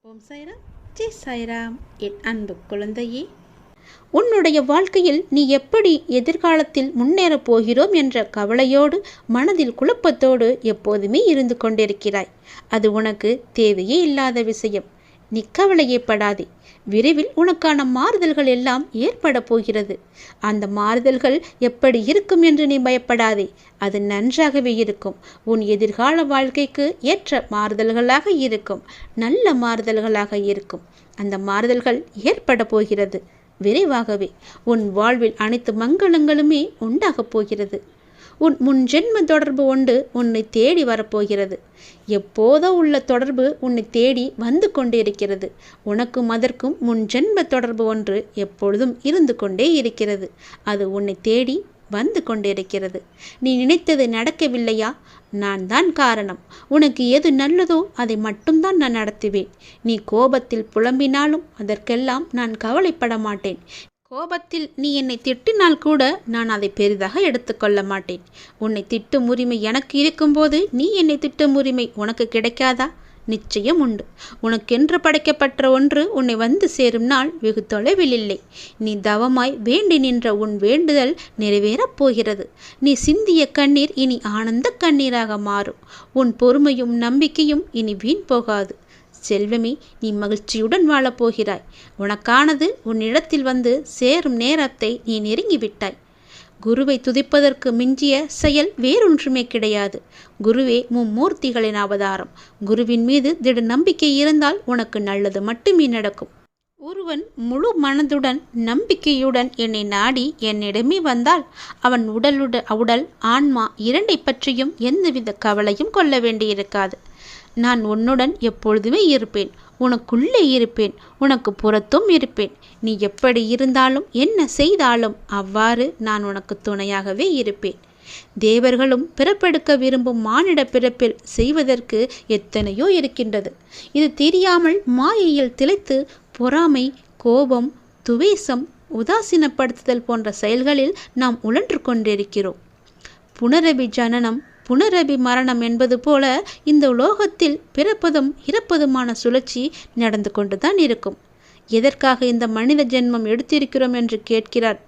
ஓம் சாய்ராம், ஜெய் சாய்ராம். என் அன்பு குழந்தையே, உன்னுடைய வாழ்க்கையில் நீ எப்படி எதிர்காலத்தில் முன்னேறப் போகிறோம் என்ற கவலையோடு, மனதில் குழப்பத்தோடு எப்போதுமே இருந்து கொண்டிருக்கிறாய். அது உனக்கு தேவையே இல்லாத விஷயம். நீ கவலையே படாதே. விரைவில் உனக்கான மாறுதல்கள் எல்லாம் ஏற்பட போகிறது. அந்த மாறுதல்கள் எப்படி இருக்கும் என்று நீ பயப்படாதே. அது நன்றாகவே இருக்கும். உன் எதிர்கால வாழ்க்கைக்கு ஏற்ற மாறுதல்களாக இருக்கும். நல்ல மாறுதல்களாக இருக்கும். அந்த மாறுதல்கள் ஏற்பட போகிறது விரைவாகவே. உன் வாழ்வில் அனைத்து மங்களங்களுமே உண்டாகப் போகிறது. உன் முன் ஜென்ம தொடர்பு ஒன்று உன்னை தேடி வரப்போகிறது. எப்போதோ உள்ள தொடர்பு உன்னை தேடி வந்து கொண்டிருக்கிறது. உனக்கும் அதற்கும் முன் ஜென்ம தொடர்பு ஒன்று எப்பொழுதும் இருந்து கொண்டே இருக்கிறது. அது உன்னை தேடி வந்து கொண்டிருக்கிறது. நீ நினைத்தது நடக்கவில்லையா? நான் தான் காரணம். உனக்கு எது நல்லதோ அதை மட்டும்தான் நான் நடத்துவேன். நீ கோபத்தில் புலம்பினாலும் அதற்கெல்லாம் நான் கவலைப்பட மாட்டேன். கோபத்தில் நீ என்னை திட்டினால் கூட நான் அதை பெரிதாக எடுத்துக்கொள்ள மாட்டேன். உன்னை திட்டும் உரிமை எனக்கு இருக்கும்போது நீ என்னை திட்டும் உரிமை உனக்கு கிடைக்காதா? நிச்சயம் உண்டு. உனக்கென்று படைக்கப்பட்ட ஒன்று உன்னை வந்து சேரும் நாள் வெகு தொலைவில் இல்லை. நீ தவமாய் வேண்டி நின்ற உன் வேண்டுதல் நிறைவேறப் போகிறது. நீ சிந்திய கண்ணீர் இனி ஆனந்த கண்ணீராக மாறும். உன் பொறுமையும் நம்பிக்கையும் இனி வீண் போகாது. செல்வமே, நீ மகிழ்ச்சியுடன் வாழப்போகிறாய். உனக்கானது உன்னிடத்தில் வந்து சேரும் நேரத்தை நீ நெருங்கிவிட்டாய். குருவை துதிப்பதற்கு மிஞ்சிய செயல் வேறொன்றுமே கிடையாது. குருவே மும்மூர்த்திகளின் அவதாரம். குருவின் மீது திட நம்பிக்கை இருந்தால் உனக்கு நல்லது மட்டுமே நடக்கும். ஒருவன் முழு மனதுடன் நம்பிக்கையுடன் என்னை நாடி என்னிடமே வந்தால் அவன் உடல் ஆன்மா இரண்டை பற்றியும் எந்தவித கவலையும் கொள்ள வேண்டியிருக்காது. நான் உன்னுடன் எப்பொழுதுமே இருப்பேன். உனக்குள்ளே இருப்பேன். உனக்கு புறத்தும் இருப்பேன். நீ எப்படி இருந்தாலும் என்ன செய்தாலும் அவ்வாறு நான் உனக்கு துணையாகவே இருப்பேன். தேவர்களும் பிறப்பெடுக்க விரும்பும் மானிட பிறப்பில் செய்வதற்கு எத்தனையோ இருக்கின்றது. இது தெரியாமல் மாயையில் திளைத்து பொறாமை, கோபம், துவேஷம், உதாசீனப்படுத்துதல் போன்ற செயல்களில் நாம் உழன்று கொண்டிருக்கிறோம். புனரபி ஜனனம் புனரபி மரணம் என்பது போல இந்த உலோகத்தில் பிறப்பதும் இறப்பதுமான சுழற்சி நடந்து கொண்டுதான் இருக்கும். எதற்காக இந்த மனித ஜென்மம் எடுத்திருக்கிறோம் என்று கேட்கிறார்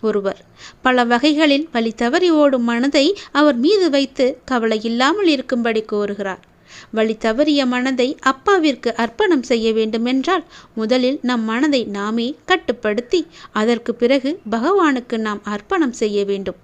ஒருவர். பல வகைகளில் வழி தவறி ஓடும் மனதை அவர் மீது வைத்து கவலை இல்லாமல் இருக்கும்படி கோருகிறார். வழி தவறிய மனதை அப்பாவிற்கு அர்ப்பணம் செய்ய வேண்டுமென்றால் முதலில் நம் மனதை நாமே கட்டுப்படுத்தி அதற்கு பிறகு பகவானுக்கு நாம் அர்ப்பணம் செய்ய வேண்டும்.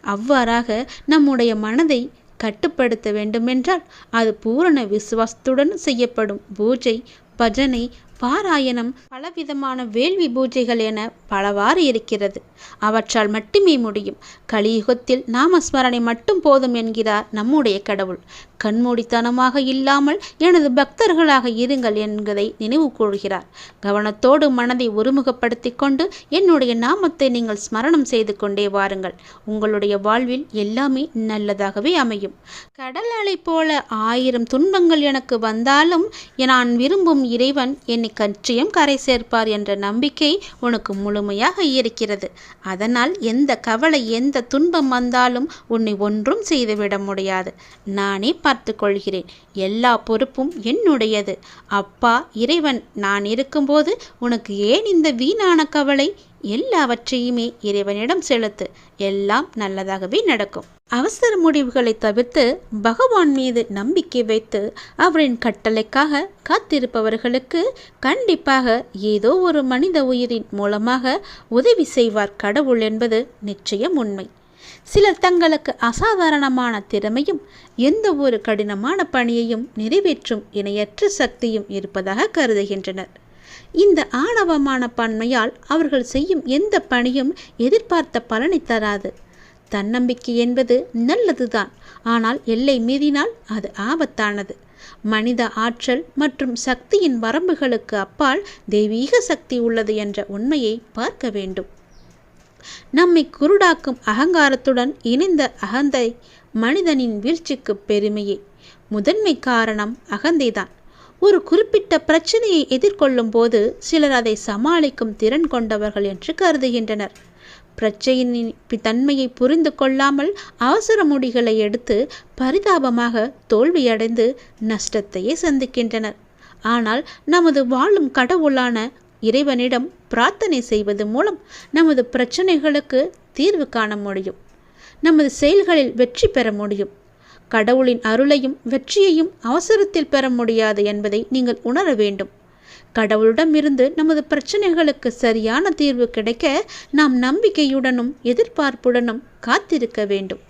அவ்வாறாக நம்முடைய மனதை கட்டுப்படுத்த வேண்டுமென்றால் அது பூரண விசுவாசத்துடன் செய்யப்படும் பூஜை, பஜனை, பாராயணம், பலவிதமான வேள்வி பூஜைகள் என பலவாறு இருக்கிறது. அவற்றால் மட்டுமே முடியும். கலியுகத்தில் நாமஸ்மரணை மட்டும் போதும் என்கிறார் நம்முடைய கடவுள். கண்மூடித்தனமாக இல்லாமல் எனது பக்தர்களாக இருங்கள் என்பதை நினைவு கூறுகிறார். கவனத்தோடு மனதை ஒருமுகப்படுத்தி கொண்டு என்னுடைய நாமத்தை நீங்கள் ஸ்மரணம் செய்து கொண்டே வாருங்கள். உங்களுடைய வாழ்வில் எல்லாமே நல்லதாகவே அமையும். கடல் அலை போல 1000 துன்பங்கள் எனக்கு வந்தாலும் நான் விரும்பும் இறைவன் என்னை கச்சியம் கரை சேர்ப்பார் என்ற நம்பிக்கை உனக்கு முழுமையாக இருக்கிறது. அதனால் எந்த கவலை, எந்த துன்பம் வந்தாலும் உன்னை ஒன்றும் செய்துவிட முடியாது. நானே பார்த்து கொள்கிறேன். எல்லா பொறுப்பும் என்னுடையது. அப்பா இறைவன் நான் இருக்கும்போது உனக்கு ஏன் இந்த வீணான கவலை? எல்லாவற்றையுமே இறைவனிடம் செலுத்து. எல்லாம் நல்லதாகவே நடக்கும். அவசர முடிவுகளை தவிர்த்து பகவான் மீது நம்பிக்கை வைத்து அவரின் கட்டளைக்காக காத்திருப்பவர்களுக்கு கண்டிப்பாக ஏதோ ஒரு மனித உயிரின் மூலமாக உதவி செய்வார் கடவுள் என்பது நிச்சயம் உண்மை. சிலர் தங்களுக்கு அசாதாரணமான திறமையும் எந்த ஒரு கடினமான பணியையும் நிறைவேற்றும் இணையற்ற சக்தியும் இருப்பதாக கருதுகின்றனர். இந்த ஆணவமான பன்மையால் அவர்கள் செய்யும் எந்த பணியும் எதிர்பார்த்த பலனை தராது. தன்னம்பிக்கை என்பது நல்லதுதான், ஆனால் எல்லை மீறினால் அது ஆபத்தானது. மனித ஆற்றல் மற்றும் சக்தியின் வரம்புகளுக்கு அப்பால் தெய்வீக சக்தி உள்ளது என்ற உண்மையை பார்க்க வேண்டும். நம்மை குருடாக்கும் அகங்காரத்துடன் இணைந்த அகந்தை மனிதனின் வீழ்ச்சிக்கு பெருமையே. முதன்மை காரணம் அகந்தைதான். ஒரு குறிப்பிட்ட பிரச்சனையை எதிர்கொள்ளும் போது சிலர் அதை சமாளிக்கும் திறன் கொண்டவர்கள் என்று கருதுகின்றனர். பிரச்சனையின் தன்மையை புரிந்து கொள்ளாமல் அவசர முடிகளை எடுத்து பரிதாபமாக தோல்வியடைந்து நஷ்டத்தையே சந்திக்கின்றனர். ஆனால் நமது வாழும் கடவுளான இறைவனிடம் பிரார்த்தனை செய்வது மூலம் நமது பிரச்சனைகளுக்கு தீர்வு காண முடியும். நமது செயல்களில் வெற்றி பெற முடியும். கடவுளின் அருளையும் வெற்றியையும் அவசரத்தில் பெற முடியாது என்பதை நீங்கள் உணர வேண்டும். கடவுளிடம் இருந்து நமது பிரச்சனைகளுக்கு சரியான தீர்வு கிடைக்க நாம் நம்பிக்கையுடனும் எதிர்பார்ப்புடனும் காத்திருக்க வேண்டும்.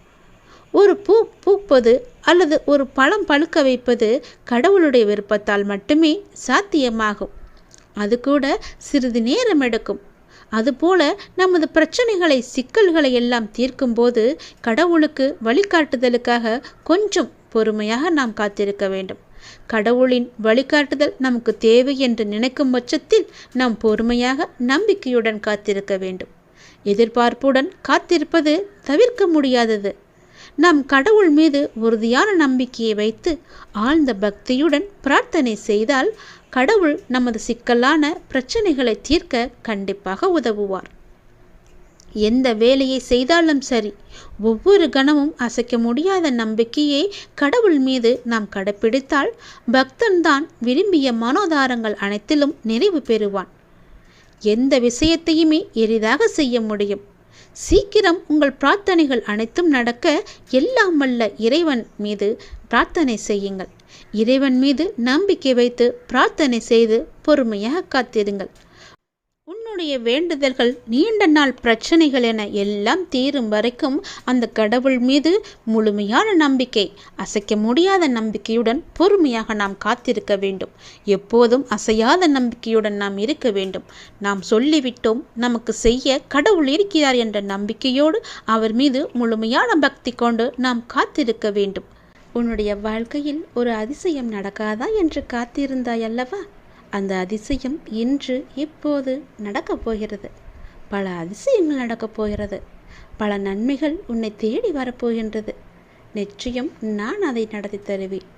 ஒரு பூ பூப்பது அல்லது ஒரு பழம் பழுக்க வைப்பது கடவுளுடைய விருப்பத்தால் மட்டுமே சாத்தியமாகும். அது கூட சிறிது நேரம் எடுக்கும். அதுபோல நமது பிரச்சனைகளை சிக்கல்களை எல்லாம் தீர்க்கும் போது கடவுளுக்கு வழிகாட்டுதலுக்காக கொஞ்சம் பொறுமையாக நாம் காத்திருக்க வேண்டும். கடவுளின் வழிகாட்டுதல் நமக்கு தேவை என்று நினைக்கும் பட்சத்தில் நாம் பொறுமையாக நம்பிக்கையுடன் காத்திருக்க வேண்டும். எதிர்பார்ப்புடன் காத்திருப்பது தவிர்க்க முடியாதது. நாம் கடவுள் மீது உறுதியான நம்பிக்கையை வைத்து ஆழ்ந்த பக்தியுடன் பிரார்த்தனை செய்தால் கடவுள் நமது சிக்கலான பிரச்சனைகளை தீர்க்க கண்டிப்பாக உதவுவார். எந்த வேலையை செய்தாலும் சரி, ஒவ்வொரு கணமும் அசைக்க முடியாத நம்பிக்கையை கடவுள் மீது நாம் கடைப்பிடித்தால் பக்தன்தான் விரும்பிய மனோதாரங்கள் அனைத்திலும் நிறைவு பெறுவான். எந்த விஷயத்தையுமே எளிதாக செய்ய முடியும். சீக்கிரம் உங்கள் பிரார்த்தனைகள் அனைத்தும் நடக்க எல்லாம் வல்ல இறைவன் மீது பிரார்த்தனை செய்யுங்கள். இறைவன் மீது நம்பிக்கை வைத்து பிரார்த்தனை செய்து பொறுமையாக காத்திருங்கள். உன்னுடைய வேண்டுதல்கள் நீண்ட நாள் பிரச்சனைகள் என எல்லாம் தீரும் வரைக்கும் அந்த கடவுள் மீது முழுமையான நம்பிக்கை, அசைக்க முடியாத நம்பிக்கையுடன் பொறுமையாக நாம் காத்திருக்க வேண்டும். எப்போதும் அசையாத நம்பிக்கையுடன் நாம் இருக்க வேண்டும். நாம் சொல்லிவிட்டோம், நமக்கு செய்ய கடவுள் இருக்கிறார் என்ற நம்பிக்கையோடு அவர் மீது முழுமையான பக்தி கொண்டு நாம் காத்திருக்க வேண்டும். உன்னுடைய வாழ்க்கையில் ஒரு அதிசயம் நடக்காதா என்று காத்திருந்தாய் அல்லவா? அந்த அதிசயம் இன்று இப்போது நடக்கப் போகிறது. பல அதிசயங்கள் நடக்கப் போகிறது. பல நன்மைகள் உன்னை தேடி வரப்போகின்றது. நிச்சயம் நான் அதை நடத்தி தருவேன்.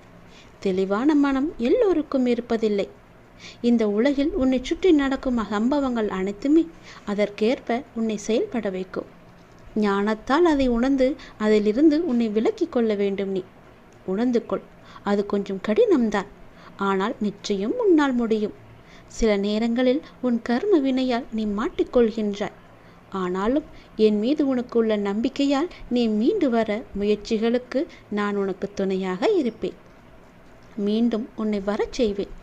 தெளிவான மனம் எல்லோருக்கும் இருப்பதில்லை. இந்த உலகில் உன்னை சுற்றி நடக்கும் சம்பவங்கள் அனைத்துமே அதற்கேற்ப உன்னை செயல்பட வைக்கும். ஞானத்தால் அதை உணர்ந்து அதிலிருந்து உன்னை விலக்கிக் கொள்ள வேண்டும். நீ உணர்ந்து கொள். அது கொஞ்சம் கடினம்தான், ஆனால் நிச்சயம் உன்னால் முடியும். சில நேரங்களில் உன் கர்ம வினையால் நீ மாட்டிக்கொள்கின்றாய். ஆனாலும் என் மீது உனக்கு உள்ள நம்பிக்கையால் நீ மீண்டு வர முயற்சிகளுக்கு நான் உனக்கு துணையாக இருப்பேன். மீண்டும் உன்னை வரச் செய்வேன்.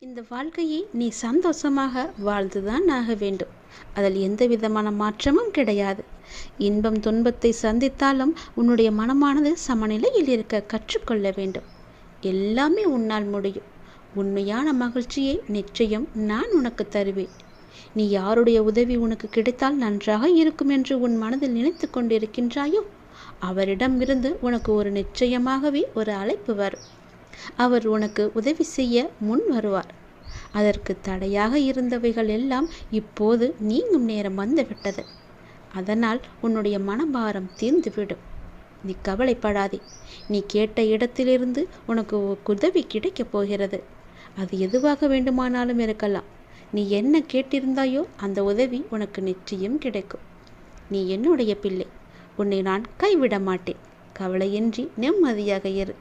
இந்த வாழ்க்கையை நீ சந்தோஷமாக வாழ்ந்துதான் ஆக வேண்டும். அதில் எந்த விதமான மாற்றமும் கிடையாது. இன்பம் துன்பத்தை சந்தித்தாலும் உன்னுடைய மனமானது சமநிலையில் இருக்க கற்றுக்கொள்ள வேண்டும். எல்லாமே உன்னால் முடியும். உண்மையான மகிழ்ச்சியை நிச்சயம் நான் உனக்கு தருவேன். நீ யாருடைய உதவி உனக்கு கிடைத்தால் நன்றாக இருக்கும் என்று உன் மனதில் நினைத்து கொண்டிருக்கின்றாயோ, அவரிடமிருந்து உனக்கு ஒரு நிச்சயமாகவே ஒரு அழைப்பு வரும். அவர் உனக்கு உதவி செய்ய முன் வருவார். அதற்கு தடையாக இருந்தவைகள் எல்லாம் இப்போது நீங்கும் நேரம் வந்துவிட்டது. அதனால் உன்னுடைய மனபாரம் தீர்ந்துவிடும். நீ கவலைப்படாதே. நீ கேட்ட இடத்திலிருந்து உனக்கு உதவி கிடைக்கப் போகிறது. அது எதுவாக வேண்டுமானாலும் இருக்கலாம். நீ என்ன கேட்டிருந்தாயோ அந்த உதவி உனக்கு நிச்சயம் கிடைக்கும். நீ என்னுடைய பிள்ளை. உன்னை நான் கைவிட மாட்டேன். கவலையின்றி நிம்மதியாக இரு.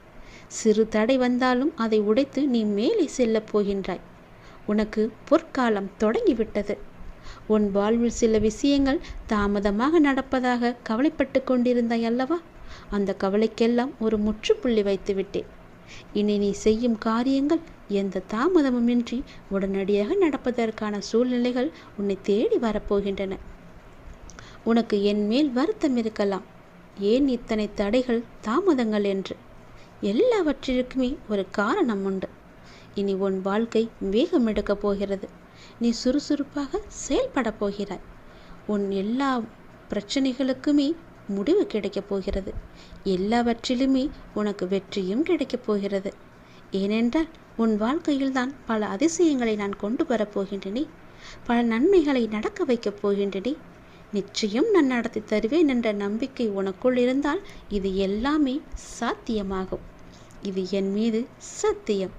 சிறு தடை வந்தாலும் அதை உடைத்து நீ மேலே செல்லப் போகின்றாய். உனக்கு பொற்காலம் தொடங்கிவிட்டது. உன் வாழ்வில் சில விஷயங்கள் தாமதமாக நடப்பதாக கவலைப்பட்டு கொண்டிருந்தாய் அல்லவா? அந்த கவலைக்கெல்லாம் ஒரு முற்றுப்புள்ளி வைத்து விட்டேன். இனி நீ செய்யும் காரியங்கள் எந்த தாமதமுமின்றி உடனடியாக நடப்பதற்கான சூழ்நிலைகள் உன்னை தேடி வரப்போகின்றன. உனக்கு என் மேல் வருத்தம் இருக்கலாம். ஏன் இத்தனை தடைகள் தாமதங்கள் என்று? எல்லாவற்றிற்குமே ஒரு காரணம் உண்டு. இனி உன் வாழ்க்கை வேகம் எடுக்கப் போகிறது. நீ சுறுசுறுப்பாக செயல்பட போகிறாய். உன் எல்லா பிரச்சனைகளுக்குமே முடிவு கிடைக்கப் போகிறது. எல்லாவற்றிலுமே உனக்கு வெற்றியும் கிடைக்கப் போகிறது. ஏனென்றால் உன் வாழ்க்கையில்தான் பல அதிசயங்களை நான் கொண்டு வரப்போகின்றனே. பல நன்மைகளை நடக்க வைக்கப் போகின்றனே. நிச்சயம் நான் நடத்தி தருவேன் என்ற நம்பிக்கை உனக்குள் இருந்தால் இது எல்லாமே சாத்தியமாகும். இது என் மீது சத்தியம்.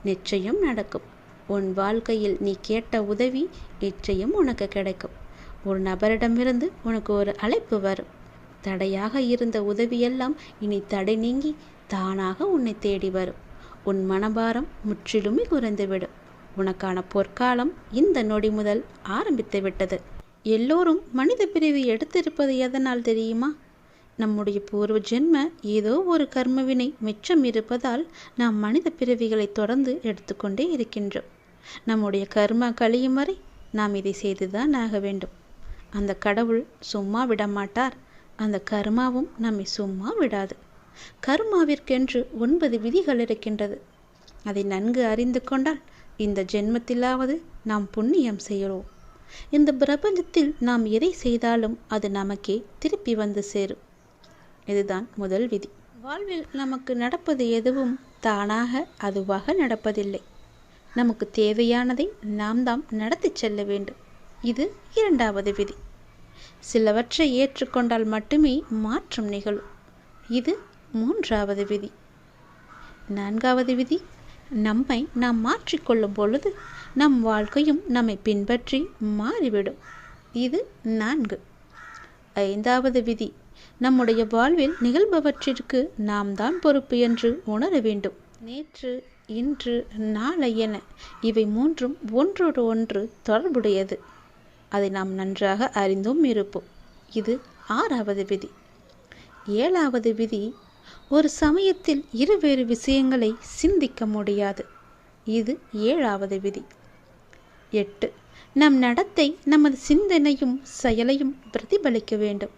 நிச்சயம் நடக்கும். உன் வாழ்க்கையில் நீ கேட்ட உதவி நிச்சயம் உனக்கு கிடைக்கும். ஒரு நபரிடமிருந்து உனக்கு ஒரு அழைப்பு வரும். தடையாக இருந்த உதவியெல்லாம் இனி தடை நீங்கி தானாக உன்னை தேடி வரும். உன் மனபாரம் முற்றிலுமே குறைந்துவிடும். உனக்கான பொற்காலம் இந்த நொடி முதல் ஆரம்பித்து விட்டது. எல்லோரும் மனித பிறவி எடுத்திருப்பது எதனால் தெரியுமா? நம்முடைய பூர்வ ஜென்ம ஏதோ ஒரு கர்மவினை மிச்சம் இருப்பதால் நாம் மனித பிறவிகளை தொடர்ந்து எடுத்துக்கொண்டே இருக்கின்றோம். நம்முடைய கர்மா கழியும் வரை நாம் இதை செய்துதான் ஆக வேண்டும். அந்த கடவுள் சும்மா விடமாட்டார். அந்த கர்மாவும் நம்மை சும்மா விடாது. கர்மாவிற்கென்று 9 விதிகள் இருக்கின்றது. அதை நன்கு அறிந்து கொண்டால் இந்த ஜென்மத்திலாவது நாம் புண்ணியம் செய்கிறோம். இந்த பிரபஞ்சத்தில் நாம் எதை செய்தாலும் அது நமக்கே திருப்பி வந்து சேரும். இதுதான் முதல் விதி. வாழ்வில் நமக்கு நடப்பது எதுவும் தானாக அதுவாக நடப்பதில்லை. நமக்கு தேவையானதை நாம் தான் நடத்தி செல்ல வேண்டும். இது 2வது விதி. சிலவற்றை ஏற்றுக்கொண்டால் மட்டுமே மாற்றம் நிகழும். இது 3வது விதி. 4வது விதி, நம்மை நாம் மாற்றிக்கொள்ளும் பொழுது நம் வாழ்க்கையும் நம்மை பின்பற்றி மாறிவிடும். இது 4. 5வது விதி, நம்முடைய வாழ்வில் நிகழ்பவற்றிற்கு நாம் தான் பொறுப்பு என்று உணர வேண்டும். நேற்று, இன்று, நாளை என இவை 3ம் ஒன்றோடு ஒன்று தொடர்புடையது. அதை நாம் நன்றாக அறிந்தும் இருப்போம். இது 6வது விதி. 7வது விதி, ஒரு சமயத்தில் இருவேறு விஷயங்களை சிந்திக்க முடியாது. இது 7வது விதி. 8, நம் நடத்தை நமது சிந்தனையும் செயலையும் பிரதிபலிக்க வேண்டும்.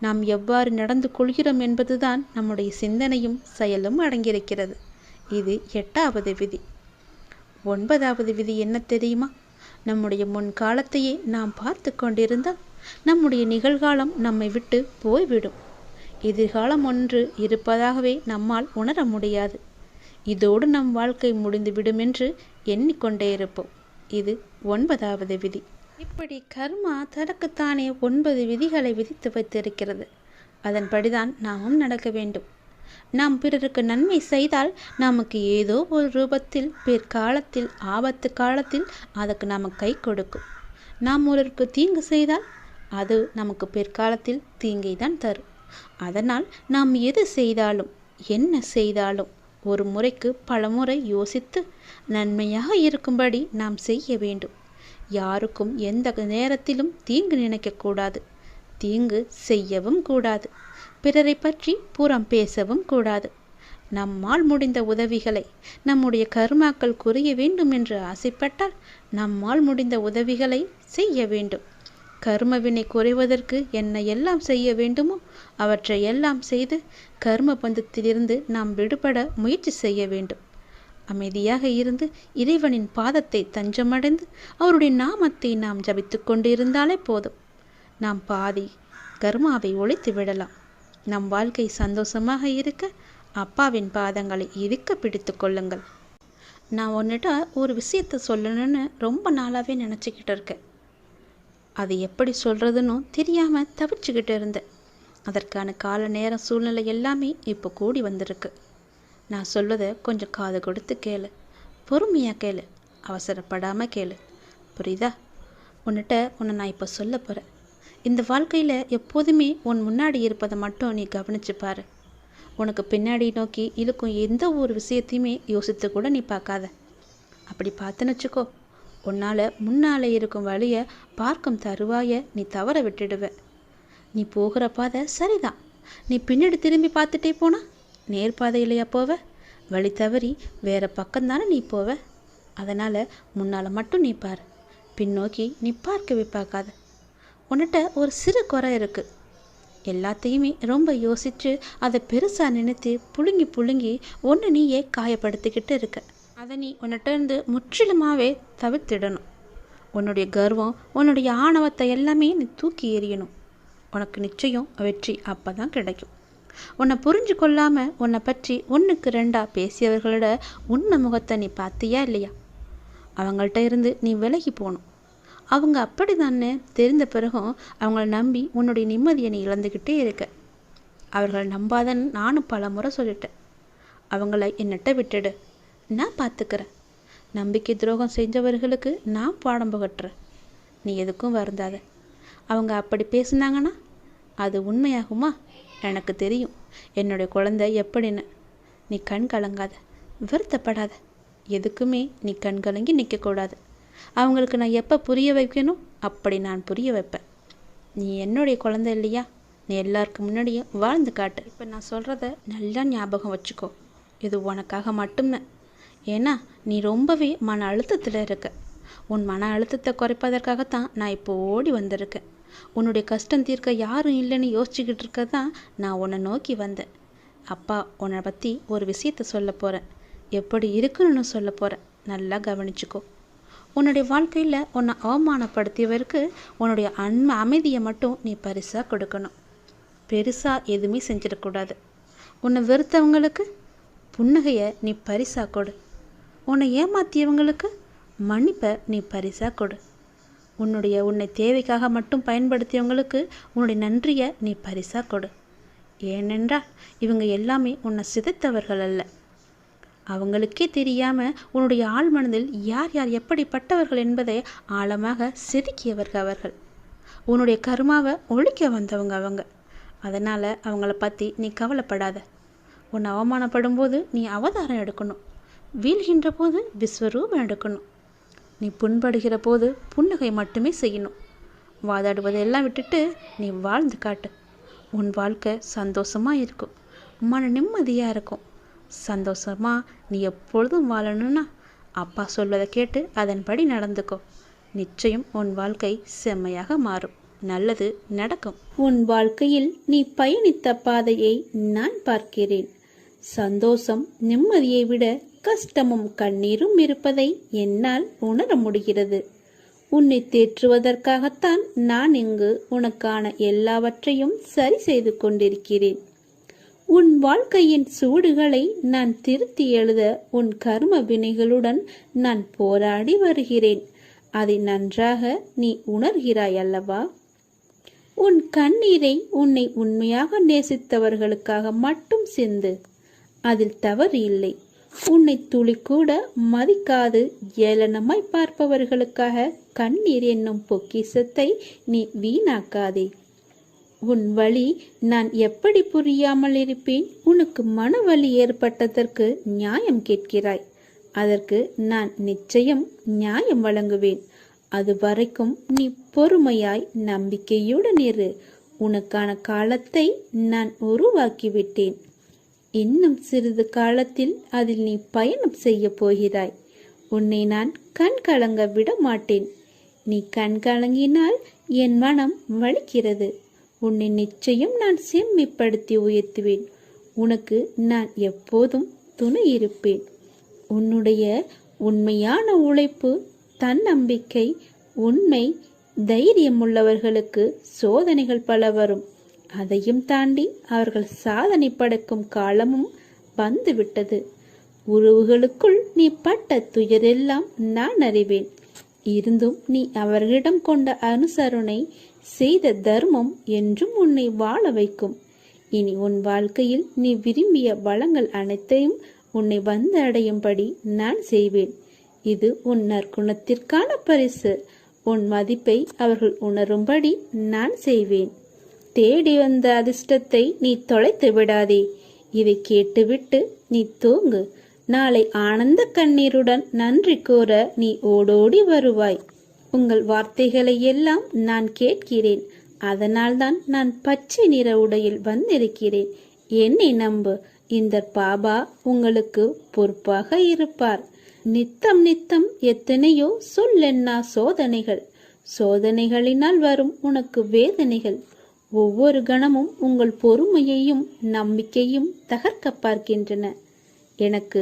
நாம் எவ்வாறு நடந்து கொள்கிறோம் என்பதுதான் நம்முடைய சிந்தனையும் செயலும் அடங்கியிருக்கிறது. இது 8வது விதி. 9வது விதி என்ன தெரியுமா? நம்முடைய முன்காலத்தையே நாம் பார்த்து கொண்டிருந்தால் நம்முடைய நிகழ்காலம் நம்மை விட்டு போய்விடும். எதிர்காலம் ஒன்று இருப்பதாகவே நம்மால் உணர முடியாது. இதோடு நம் வாழ்க்கை முடிந்துவிடும் என்று எண்ணிக்கொண்டே இருப்போம். இது 9வது விதி. இப்படி கர்மா தனக்குத்தானே 9 விதிகளை விதித்து வைத்திருக்கிறது. அதன்படிதான் நாமும் நடக்க வேண்டும். நாம் பிறருக்கு நன்மை செய்தால் நமக்கு ஏதோ ஒரு ரூபத்தில் பிற்காலத்தில் ஆபத்து காலத்தில் அதற்கு நமக்கு கை கொடுக்கும். நாம் ஒருவருக்கு தீங்கு செய்தால் அது நமக்கு பிற்காலத்தில் தீங்கை தான் தரும். அதனால் நாம் எது செய்தாலும் என்ன செய்தாலும் ஒரு முறைக்கு பல முறை யோசித்து நன்மையாக இருக்கும்படி நாம் செய்ய வேண்டும். யாருக்கும் எந்த நேரத்திலும் தீங்கு நினைக்கக்கூடாது. தீங்கு செய்யவும் கூடாது. பிறரை பற்றி புறம் பேசவும் கூடாது. நம்மால் முடிந்த உதவிகளை நம்முடைய கர்மாக்கள் குறைய வேண்டும் என்று ஆசைப்பட்டால் நம்மால் முடிந்த உதவிகளை செய்ய வேண்டும். கர்மவினை குறைவதற்கு என்ன எல்லாம் செய்ய வேண்டுமோ அவற்றை எல்லாம் செய்து கர்ம பந்தத்திலிருந்து நாம் விடுபட முயற்சி செய்ய வேண்டும். அமைதியாக இருந்து இறைவனின் பாதத்தை தஞ்சமடைந்து அவருடைய நாமத்தை நாம் ஜபித்து கொண்டிருந்தாலே போதும். நாம் பாதி கர்மாவை ஒழித்து விடலாம். நம் வாழ்க்கை சந்தோஷமாக இருக்க அப்பாவின் பாதங்களை இறுக்க பிடித்து கொள்ளுங்கள். நான் உன்னிட்ட ஒரு விஷயத்தை சொல்லணும்னு ரொம்ப நாளாகவே நினச்சிக்கிட்டு இருக்கேன். அது எப்படி சொல்கிறதுன்னு தெரியாமல் தவிச்சுக்கிட்டு இருந்தேன். அதற்கான கால நேரம் சூழ்நிலை எல்லாமே இப்போ கூடி வந்திருக்கு. நான் சொல்வதை கொஞ்சம் காது கொடுத்து கேளு. பொறுமையாக கேளு. அவசரப்படாமல் கேளு. புரியுதா? உன்னை நான் இப்போ சொல்ல போகிறேன். இந்த வாழ்க்கையில் எப்போதுமே உன் முன்னாடி இருப்பதை மட்டும் நீ கவனிச்சு பாரு. உனக்கு பின்னாடி நோக்கி இழுக்கும் எந்த ஒரு விஷயத்தையுமே யோசித்து கூட நீ பார்க்காத. அப்படி பார்த்துன்னு வச்சுக்கோ, உன்னால் முன்னால் இருக்கும் வழியை பார்க்கும் தருவாயை நீ தவற விட்டுடுவ. நீ போகிற பாதை சரிதான். நீ பின்னாடி திரும்பி பார்த்துட்டே போனா நேர்பாதையிலையா போவ? வழி தவறி வேற பக்கம்தானே நீ போவ. அதனால் முன்னால் மட்டும் நீ பார். பின்னோக்கி நீ பார்க்கவே பார்க்காத. உன்கிட்ட ஒரு சிறு குறை இருக்குது. எல்லாத்தையுமே ரொம்ப யோசித்து அதை பெருசாக நினைத்து புழுங்கி புழுங்கி ஒன்று நீயே காயப்படுத்திக்கிட்டு இருக்க. அதை நீ உன்கிட்ட இருந்து முற்றிலுமாகவே தவிர்த்திடணும். உன்னுடைய கர்வம், உன்னுடைய ஆணவத்தை எல்லாமே நீ தூக்கி எறியணும். உனக்கு நிச்சயம் வெற்றி அப்போ தான் கிடைக்கும். உன்னை புரிஞ்சு கொள்ளாமல் உன்னை பற்றி 1க்கு 2 பேசியவர்களோட உண்மை முகத்தை நீ பார்த்தியா இல்லையா? அவங்கள்ட்ட இருந்து நீ விலகி போகணும். அவங்க அப்படி தானே தெரிந்த பிறகும் அவங்கள நம்பி உன்னுடைய நிம்மதியை நீ இழந்துக்கிட்டே இருக்க. அவர்கள் நம்பாதன்னு நானும் பல முறை சொல்லிட்டேன். அவங்கள என்னட்ட விட்டுடு, நான் பார்த்துக்கிறேன். நம்பிக்கை துரோகம் செஞ்சவர்களுக்கு நான் பாடம் புகட்டுறேன். நீ எதுக்கும் வருந்தாத. அவங்க அப்படி பேசுனாங்கன்னா அது உண்மையாகுமா? எனக்கு தெரியும் என்னுடைய குழந்தை எப்படின்னு. நீ கண் கலங்காத. வருத்தப்படாத. எதுக்குமே நீ கண்கலங்கி நிற்கக்கூடாது. அவங்களுக்கு நான் எப்போ புரிய வைக்கணும் அப்படி நான் புரிய வைப்பேன். நீ என்னுடைய குழந்தை இல்லையா? நீ எல்லாருக்கும் முன்னாடியும் வாழ்ந்து காட்டு. இப்போ நான் சொல்கிறத நல்லா ஞாபகம் வச்சுக்கோ. இது உனக்காக மட்டும்னு. ஏன்னா நீ ரொம்பவே மன அழுத்தத்தில் இருக்க. உன் மன அழுத்தத்தை குறைப்பதற்காகத்தான் நான் இப்போ ஓடி வந்திருக்கேன். உன்னுடைய கஷ்டம் தீர்க்க யாரும் இல்லைன்னு யோசிச்சுக்கிட்டு இருக்க தான் நான் உன்னை நோக்கி வந்தேன். அப்பா உன்னை பற்றி ஒரு விஷயத்த சொல்ல போகிறேன். எப்படி இருக்குன்னு சொல்ல போகிறேன். நல்லா கவனிச்சுக்கோ. உன்னுடைய வாழ்க்கையில் உன்னை அவமானப்படுத்தியவருக்கு உன்னுடைய அமைதியை மட்டும் நீ பரிசாக கொடுக்கணும். பெருசாக எதுவுமே செஞ்சிடக்கூடாது. உன்னை வெறுத்தவங்களுக்கு புன்னகையை நீ பரிசாக கொடு. உன்னை ஏமாற்றியவங்களுக்கு மன்னிப்பை நீ பரிசாக கொடு. உன்னை தேவைக்காக மட்டும் பயன்படுத்தியவங்களுக்கு உன்னுடைய நன்றியை நீ பரிசாக கொடு. ஏனென்றால் இவங்க எல்லாமே உன்னை சிதைத்தவர்கள் அல்ல. அவங்களுக்கே தெரியாமல் உன்னுடைய ஆழ் மனதில் யார் யார் எப்படிப்பட்டவர்கள் என்பதை ஆழமாக செதுக்கியவர்கள் அவர்கள். உன்னுடைய கர்மாவை ஒழிக்க வந்தவங்க அவங்க. அதனால் அவங்கள பற்றி நீ கவலைப்படாத. உன்னை அவமானப்படும் போது நீ அவதாரம் எடுக்கணும். வீழ்கின்ற போது விஸ்வரூபம் எடுக்கணும். நீ புண்படுகிற போது புன்னகை மட்டுமே செய்யணும். வாதாடுவதெல்லாம் விட்டுட்டு நீ வாழ்ந்து காட்டு. உன் வாழ்க்கை சந்தோஷமாக இருக்கும். மன நிம்மதியாக இருக்கும். சந்தோஷமாக நீ எப்பொழுதும் வாழணும்னா அப்பா சொல்வதை கேட்டு அதன்படி நடந்துக்கோ. நிச்சயம் உன் வாழ்க்கை செம்மையாக மாறும். நல்லது நடக்கும். உன் வாழ்க்கையில் நீ பயணித்த பாதையை நான் பார்க்கிறேன். சந்தோஷம் நிம்மதியை விட கஷ்டமும் கண்ணீரும் இருப்பதை என்னால் உணர முடிகிறது. உன்னை தேற்றுவதற்காகத்தான் நான் இங்கு உனக்கான எல்லாவற்றையும் சரி செய்து கொண்டிருக்கிறேன். உன் வாழ்க்கையின் சூடுகளை நான் திருத்தி எழுத உன் கர்ம வினைகளுடன் நான் போராடி வருகிறேன். அதை நன்றாக நீ உணர்கிறாய் அல்லவா? உன் கண்ணீரை உன்னை உண்மையாக நேசித்தவர்களுக்காக மட்டும் சிந்து. அதில் தவறு இல்லை. உன்னை துளி கூட மதிக்காது ஏளனமாய் பார்ப்பவர்களுக்காக கண்ணீர் என்னும் பொக்கிஷத்தை நீ வீணாக்காதே. உன் வலி நான் எப்படி புரியாமல் இருப்பேன்? உனக்கு மனவலி ஏற்பட்டதற்கு நியாயம் கேட்கிறாய். அதற்கு நான் நிச்சயம் நியாயம் வழங்குவேன். அது வரைக்கும் நீ பொறுமையாய் நம்பிக்கையுடன் இரு. உனக்கான காலத்தை நான் உருவாக்கிவிட்டேன். இன்னும் சிறிது காலத்தில் அதில் நீ பயணம் செய்ய போகிறாய். உன்னை நான் கண் கலங்க விட மாட்டேன். நீ கண் கலங்கினால் என் மனம் வலிக்கிறது. உன்னை நிச்சயம் நான் செம்மைப்படுத்தி உயர்த்துவேன். உனக்கு நான் எப்போதும் துணை இருப்பேன். உன்னுடைய உண்மையான உழைப்பு, தன்னம்பிக்கை, உண்மை, தைரியம் உள்ளவர்களுக்கு சோதனைகள் பல வரும். அதையும் தாண்டி அவர்கள் சாதனை படைக்கும் காலமும் வந்துவிட்டது. உறவுகளுக்குள் நீ பட்ட துயரெல்லாம் நான் அறிவேன். இருந்தும் நீ அவர்களிடம் கொண்ட அனுசரணை, செய்த தர்மம் என்றும் உன்னை வாழ வைக்கும். இனி உன் வாழ்க்கையில் நீ விரும்பிய வளங்கள் அனைத்தையும் உன்னை வந்து அடையும்படி நான் செய்வேன். இது உன் நற்குணத்திற்கான பரிசு. உன் மதிப்பை அவர்கள் உணரும்படி நான் செய்வேன். தேடி வந்த அதிர்ஷ்டத்தை நீ தொலைத்து விடாதே. இதை கேட்டுவிட்டு நீ தூங்கு. நாளை ஆனந்த கண்ணீருடன் நன்றி கூற நீ ஓடோடி வருவாய். உங்கள் வார்த்தைகளை எல்லாம் நான் கேட்கிறேன். அதனால்தான் நான் பச்சை நிற உடையில் வந்திருக்கிறேன். என்னை நம்பு. இந்த பாபா உங்களுக்கு பொறுப்பாக இருப்பார். நித்தம் நித்தம் எத்தனையோ சொல்லென்னா சோதனைகள். சோதனைகளினால் வரும் உனக்கு வேதனைகள். ஒவ்வொரு கணமும் உங்கள் பொறுமையையும் நம்பிக்கையும் தகர்க்க பார்க்கின்றன. எனக்கு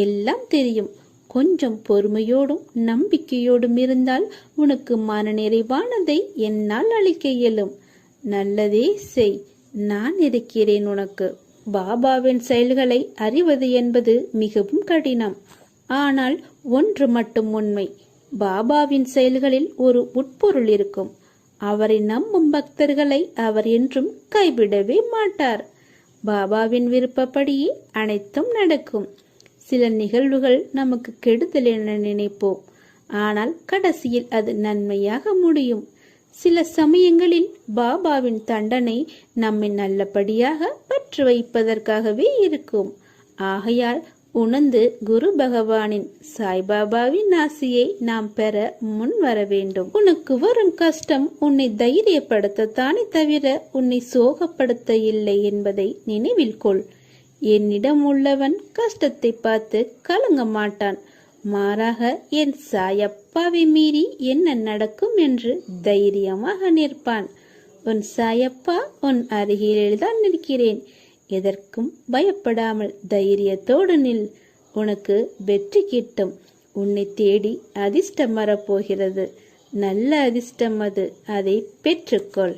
எல்லாம் தெரியும். கொஞ்சம் பொறுமையோடும் நம்பிக்கையோடும் இருந்தால் உனக்கு மனநிறைவானதை என்னால் அளிக்க இயலும். நல்லதே செய். நான் இருக்கிறேன் உனக்கு. பாபாவின் செயல்களை அறிவது என்பது மிகவும் கடினம். ஆனால் ஒன்று மட்டும் உண்மை. பாபாவின் செயல்களில் ஒரு உட்பொருள் இருக்கும். அவரை நம்பும் பக்தர்களை அவர் என்றும் கைவிடவே மாட்டார். பாபாவின் விருப்பப்படியே அனைத்தும் நடக்கும். சில நிகழ்வுகள் நமக்கு கெடுதல் என நினைப்போம். ஆனால் கடைசியில் அது நன்மையாக முடியும். சில சமயங்களில் பாபாவின் தண்டனை நம்மை நல்லபடியாக பற்று வைப்பதற்காகவே இருக்கும். ஆகையால் உணர்ந்து குரு பகவானின் சாய்பாபாவின் ஆசியை நாம் பெற முன் வர வேண்டும். உனக்கு வரும் கஷ்டம் உன்னை தைரியப்படுத்தத்தானே தவிர உன்னை சோகப்படுத்த இல்லை என்பதை நினைவில் கொள். என்னிடம் உள்ளவன் கஷ்டத்தை பார்த்து கலங்க மாட்டான். மாறாக என் சாயப்பாவை மீறி என்ன நடக்கும் என்று தைரியமாக நிற்பான். உன் சாயப்பா உன் அருகில்தான் நிற்கிறேன். எதற்கும் பயப்படாமல் தைரியத்தோடு நில். உனக்கு வெற்றி கிட்டும். உன்னை தேடி அதிர்ஷ்டம் வரப்போகிறது. நல்ல அதிர்ஷ்டம் அது. அதை பெற்றுக்கொள்.